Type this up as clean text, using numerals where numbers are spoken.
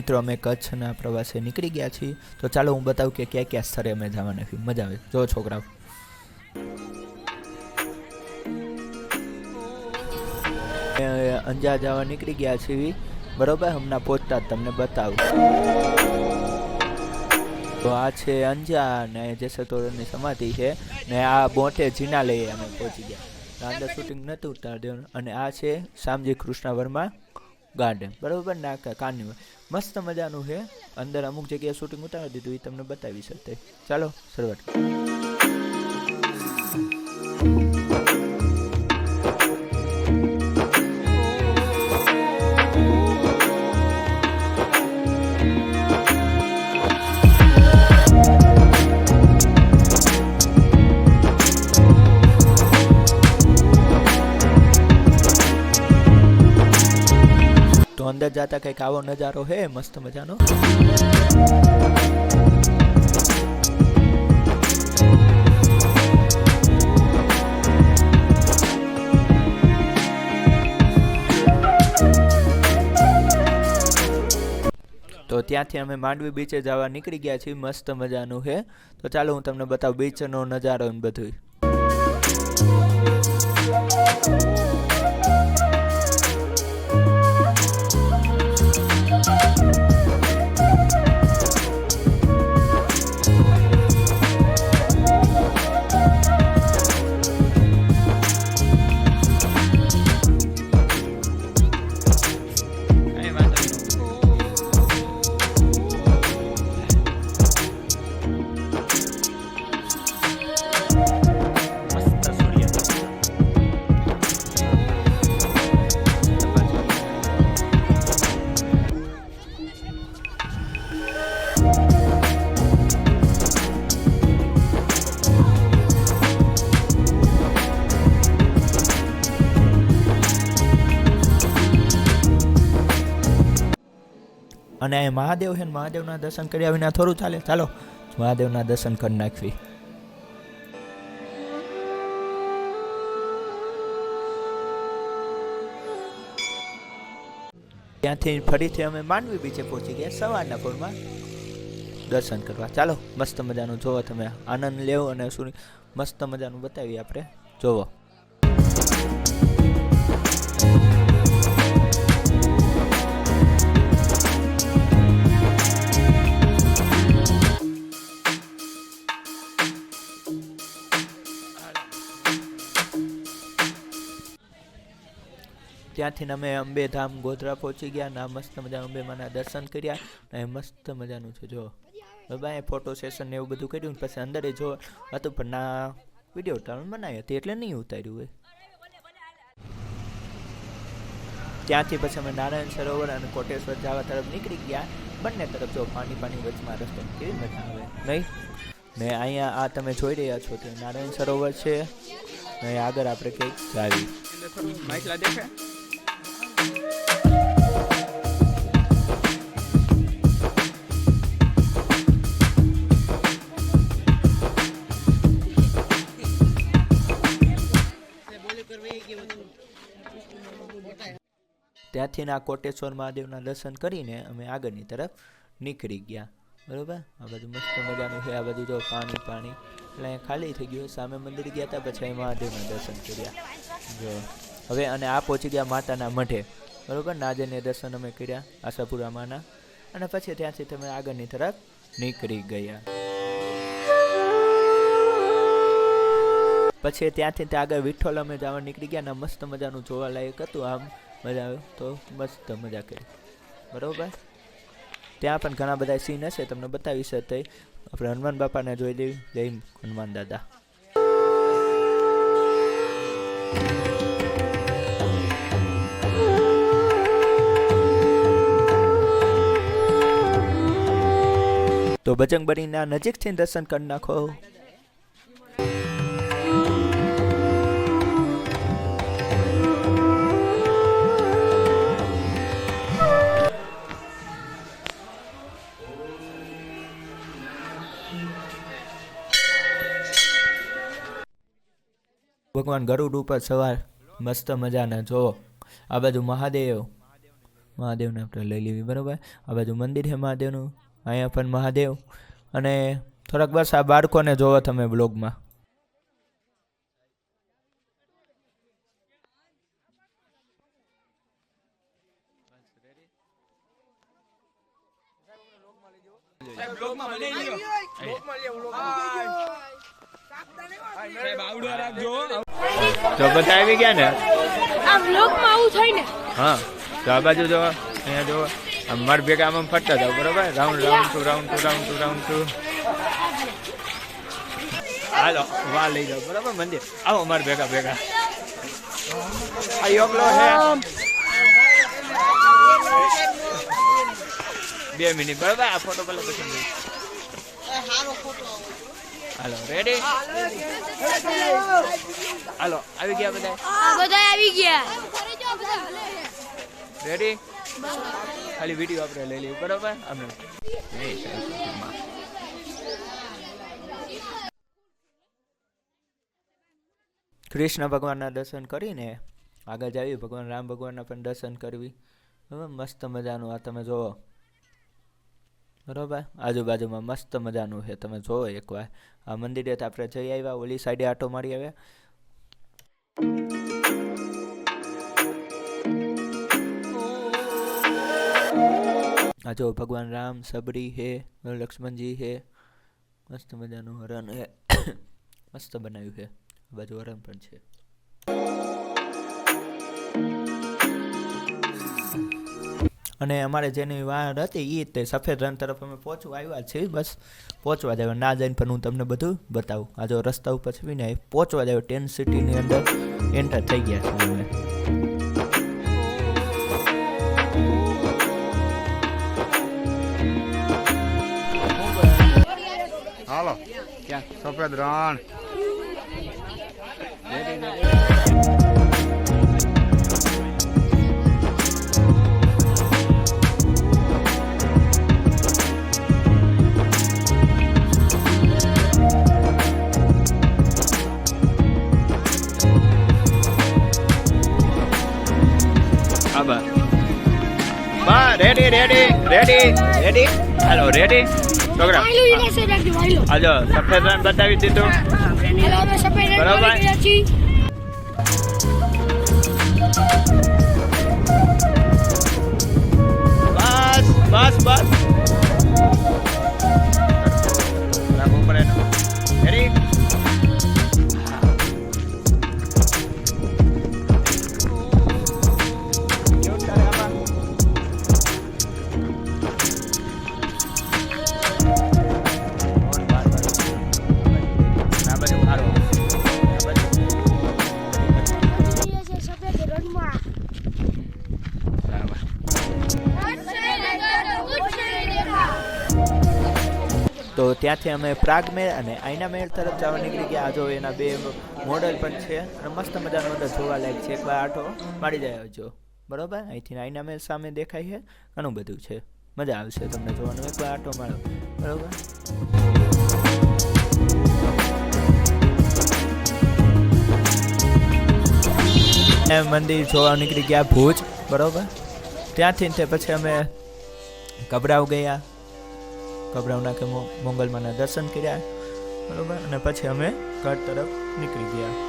મિત્રો અમે કચ્છના પ્રવાસે નીકળી ગયા છીએ, તો ચાલો હું બતાવું કે ક્યાં ક્યાં સ્થળે અમે જવાના છીએ. મજા આવે. જો છોકરાઓ અંજાર જવા નીકળી ગયા છીએ, બરોબર. હમણાં પહોંચતા જ તમને બતાવું. તો આ છે અંજાર ને જેસલ સમાધિ છે ને આ બોટે જીના લઈ અમે પહોંચી ગયા. અંદર શૂટિંગ નહોતું ઉતાર્યું. અને આ છે શામજી કૃષ્ણ વર્મા ગાર્ડન, બરોબર ને કાર્નિવલ મસ્ત મજાનું છે. અંદર અમુક જગ્યાએ શૂટિંગ ઉતારી દીધું, એ તમને બતાવી શકતે. ચાલો શરૂઆત. તો અંદર જાતા કંઈક આવો નજારો હે મસ્ત મજાનો. તો ત્યાંથી અમે માંડવી બીચે જવા નીકળી ગયા છીએ. મસ્ત મજાનું છે. તો ચાલો હું તમને બતાવું બીચનો નજારો ને બધું. અને અહીં મહાદેવ છે ને, મહાદેવના દર્શન કર્યા વિના થોડું ચાલે. ચાલો મહાદેવના દર્શન કરી નાખવી. ત્યાંથી ફરીથી અમે માંડવી બીચે પહોંચી ગયા સવારના પોરમાં દર્શન કરવા. ચાલો મસ્ત મજાનું જોવો, તમે આનંદ લેવો અને શું મસ્ત મજાનું બતાવીએ આપણે. જોવો ત્યાંથી અમે અંબેધામ ગોધરા પહોંચી ગયા ને મસ્ત મજા અંબે માના દર્શન કર્યા ને મસ્ત મજાનું છે. જો બાબા ફોટો સેશન ને એવું બધું કર્યું. પછી અંદર જો હતું પણ ના વિડીયો ઉતારવાનું બનાવી હતી એટલે નહીં ઉતાર્યું હોય. ત્યાંથી પછી અમે નારાયણ સરોવર અને કોટેશ્વર જવા તરફ નીકળી ગયા. બંને તરફ જો પાણી વચમાં રસ્તો, કેવી મજા આવે નહીં ને. અહીંયા આ તમે જોઈ રહ્યા છો તે નારાયણ સરોવર છે ને આગળ આપણે કંઈક જાવી. ત્યાંથી ના કોટેશ્વર મહાદેવના દર્શન કરીને અમે આગળની તરફ નીકળી ગયા, બરોબર. આ બધું મસ્ત મજાનું છે. આ બધું જો પાણી એટલે અહીંયા ખાલી થઈ ગયું. સામે મંદિર ગયા હતા, પછી મહાદેવના દર્શન કર્યા. જો હવે અને આ પહોંચી ગયા માતાના મઢે, બરોબર. નાજને દર્શન અમે કર્યા આશાપુરા માના. અને પછી ત્યાંથી તમે આગળની તરફ નીકળી ગયા. પછી ત્યાંથી આગળ વિઠ્ઠલ અમે જવા નીકળી ગયા ને મસ્ત મજાનું જોવાલાયક હતું. આમ મજા આવે તો મસ્ત મજા કરી, બરોબર. ત્યાં પણ ઘણા બધા સીન હશે, તમને બતાવી શકતે. આપણે હનુમાન બાપાને જોઈ લેવી. જય હનુમાન દાદા. તો બજરંગબલીના નજીકથી દર્શન કરી નાખો. ભગવાન ગરુડ ઉપર સવાર મસ્ત મજાના. જો આ બાજુ મહાદેવ, મહાદેવને આપણે લઈ લેવી, બરાબર. આ બાજુ મંદિર છે મહાદેવનું, અહીંયા પણ મહાદેવ. અને થોડાક બસ આ બાળકોને જોવો તમે બ્લોગમાં. તો બધા આવી ગયા ને આ બ્લોગમાં આવું થાય ને. હા, તો આ બાજુ જો, અહીંયા જો, આમ માર ભેગા આમ ફરતા જાવ, બરોબર. Round round to round to round to round to. હાલો વાહ લઈ જાઓ, બરોબર. મંદિર આવો માર ભેગા ભેગા. આ યોગલો છે. 2 મિનિટ, બરોબર. આ ફોટો પેલા પછી હાલો રેડી. હાલો આવી ગયા બધા. બધા આવી ગયા. રેડી. ખાલી વિડીયો આપણે લઈ લઈએ, બરોબર. અમને કૃષ્ણ ભગવાનના દર્શન કરીને આગળ જાવી. ભગવાન રામ ભગવાનના પણ દર્શન કરવી, બરાબર. મસ્ત મજાનું આ તમે જોવો, બરોબર. આજુબાજુમાં મસ્ત મજાનું છે, તમે જોવો એકવાર. આ મંદિરે તો આપણે જઈ આવ્યા, ઓલી સાઈડે આટો મારી આવ્યા. આ જો ભગવાન રામ, સબરી હે, લક્ષ્મણજી હે, મસ્ત મજાનું હરણ હે. મસ્ત બનાવ્યું છે. આ બાજુ હરણ પણ છે. અને અમારે જેની વાર હતી એ તે સફેદ રણ તરફ અમે પહોંચવા આવ્યા છીએ. બસ પહોંચવા જાય, ના જઈને પણ હું તમને બધું બતાવું. આ જો રસ્તા ઉપર છવીને પહોંચવા જાય, 10 સિટીની અંદર એન્ટર થઈ ગયા છે અમે. હાલો ક્યાં સફેદ રણ. Ready ready ready ready. હાલો રેડી છોકરા. હાલો સફેદ રણ બતાવી દીધું, બરોબર. બસ બસ બસ. રાખવું પડે. રેડી. તો ત્યાંથી અમે પ્રાગ મેળ અને આઈના મેળ તરફ જવા નીકળી ગયા. જો એના 2 મોડલ પણ છે અને મસ્ત મજાનો અંદર જોવાલાયક છે. એકવાર આટો મારી જાય આવજો, બરોબર. અહીંથી આઈના મેળ સામે દેખાય છે, ઘણું બધું છે, મજા આવશે તમને જોવાનું. એકવાર આટો મારો, બરોબર. એમ મંદિર જોવા નીકળી ગયા ભુજ, બરોબર. ત્યાંથી તે પછી અમે ગભરાવ ગયા. ગભરાવના કે મોંગલમાના દર્શન કર્યા, બરોબર. અને પછી અમે ઘર તરફ નીકળી ગયા.